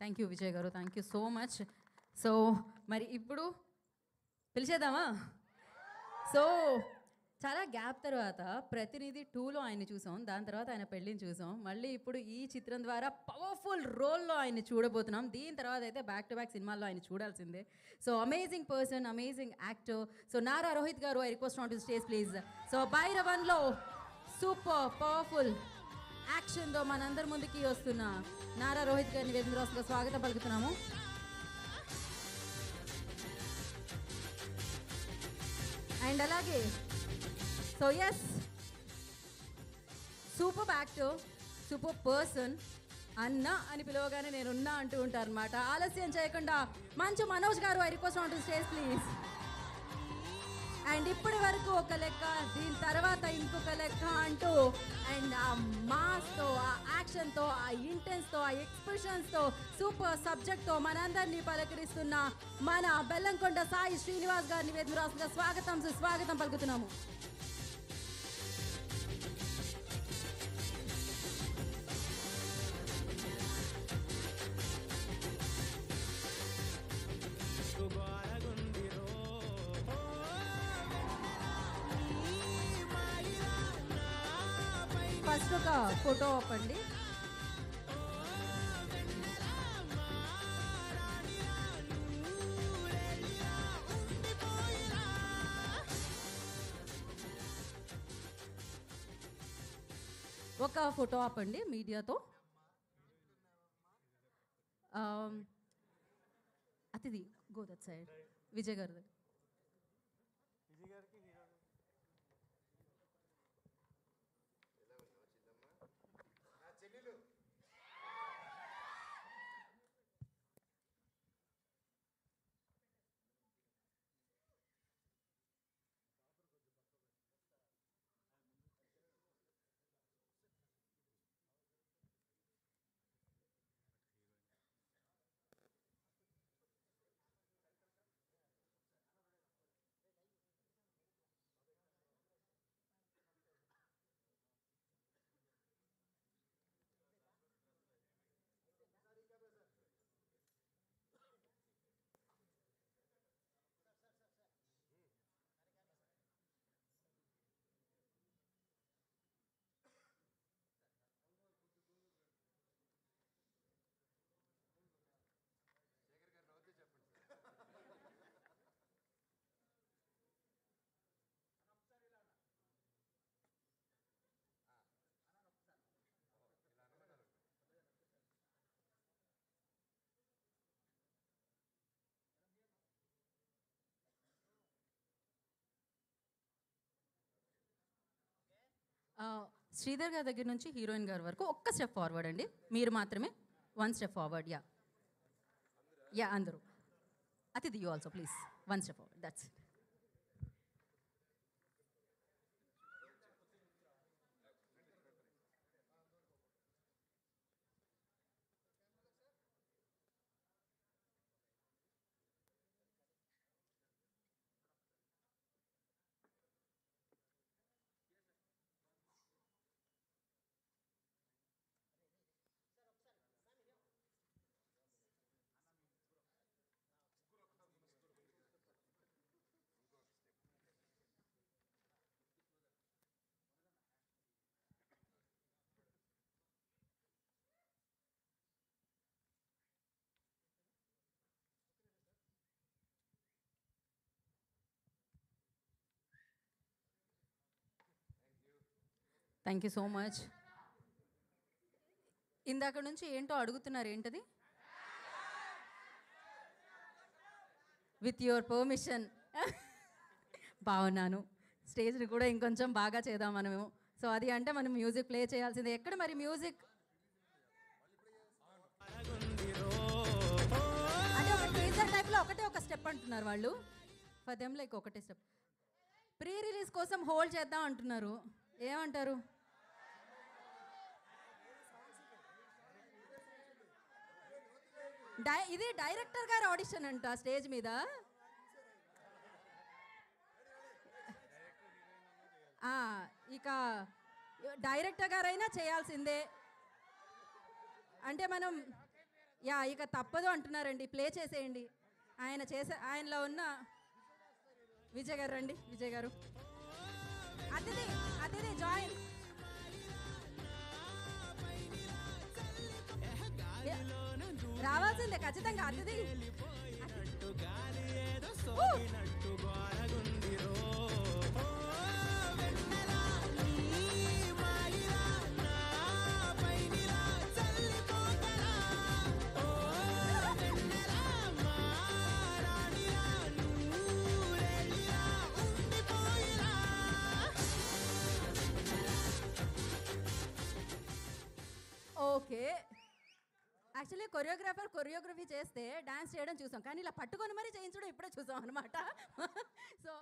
Thank you Vijay గారు, thank you so much. So మరి ఇప్పుడు పిలిచేద్దామా? సో చాలా గ్యాప్ తర్వాత ప్రతినిధి 2లో ఆయన చూసాం, దాని తర్వాత ఆయన పెళ్ళిని చూసాం, మళ్ళీ ఇప్పుడు ఈ చిత్రం ద్వారా పవర్ఫుల్ రోల్లో ఆయన చూడబోతున్నాం. దీని తర్వాత అయితే బ్యాక్ టు బ్యాక్ సినిమాల్లో ఆయన చూడాల్సిందే. So amazing person, amazing actor. So Nara Rohit గారు, I request on to stage please. So భైరవన్లో సూపర్ పవర్ఫుల్ యాక్షన్తో మనందరి ముందుకి వస్తున్న నారా రోహిత్ గారిని వేదికగా స్వాగతం పలుకుతున్నాము. అండ్ అలాగే so yes, super actor, super person, అన్న అని పిలవగానే నేను ఉన్నా అంటూ ఉంటారు అనమాట. ఆలస్యం చేయకుండా మంచు మనోజ్ గారు, I request on to stage please. And ఇప్పటి వరకు ఒక లెక్క, దీని తర్వాత ఇంకొక లెక్క అంటూ అండ్ ఆ మాస్తో, ఆ యాక్షన్తో, ఆ ఇంటెన్స్తో, ఆ ఎక్స్ప్రెషన్స్తో, సూపర్ సబ్జెక్ట్తో మనందరినీ పలకరిస్తున్న మన బెల్లంకొండ సాయి శ్రీనివాస్ గారిని వేదికగా స్వాగతం పలుకుతున్నాము. ఫస్ట్ ఒక ఫోటో ఆపండి. ఒక ఫోటో ఆపండి మీడియాతో. అతిథి గో దట్ సైడ్. విజయ్ గారు శ్రీధర్ గారి దగ్గర నుంచి హీరోయిన్ గారి వరకు ఒక్క స్టెప్ ఫార్వర్డ్ అండి, మీరు మాత్రమే. 1 స్టెప్ ఫార్వర్డ్. యా అందరూ. అతిథి you also please 1 step forward. That's it. Thank you so much. ఇందాక నుంచి ఏంటో అడుగుతున్నారు, ఏంటది? With your permission. బాగున్నాను. స్టేజ్ని కూడా ఇంకొంచెం బాగా చేద్దాం మనము. సో అది అంటే మనం మ్యూజిక్ ప్లే చేయాల్సిందే. ఎక్కడ మరి మ్యూజిక్? అంటే ఒక టీజర్ టైప్లో ఒక స్టెప్ అంటున్నారు వాళ్ళు. ఫర్ దెమ్ లైక్ ఒకటే స్టెప్. ప్రీ రిలీజ్ కోసం హోల్డ్ చేద్దాం అంటున్నారు, ఏమంటారు? ఇది డైరెక్టర్ గారి ఆడిషన్ అంట స్టేజ్ మీద. ఇక డైరెక్టర్ గారైనా చేయాల్సిందే. అంటే మనం యా ఇక తప్పదు అంటున్నారండి, ప్లే చేసేయండి. ఆయనలో ఉన్న విజయ్ గారు రండి, విజయ్ గారు అతిథి అతిథి జాయిన్. రావాల్సిందే ఖచ్చితంగా అతిథి. ఊ! ఓకే, యాక్చువల్లీ కొరియోగ్రఫీ చేస్తే డాన్స్ చేయడం చూసాం, కానీ ఇలా పట్టుకొని మరీ చేయించడం ఇప్పుడే చూసాం అనమాట. సో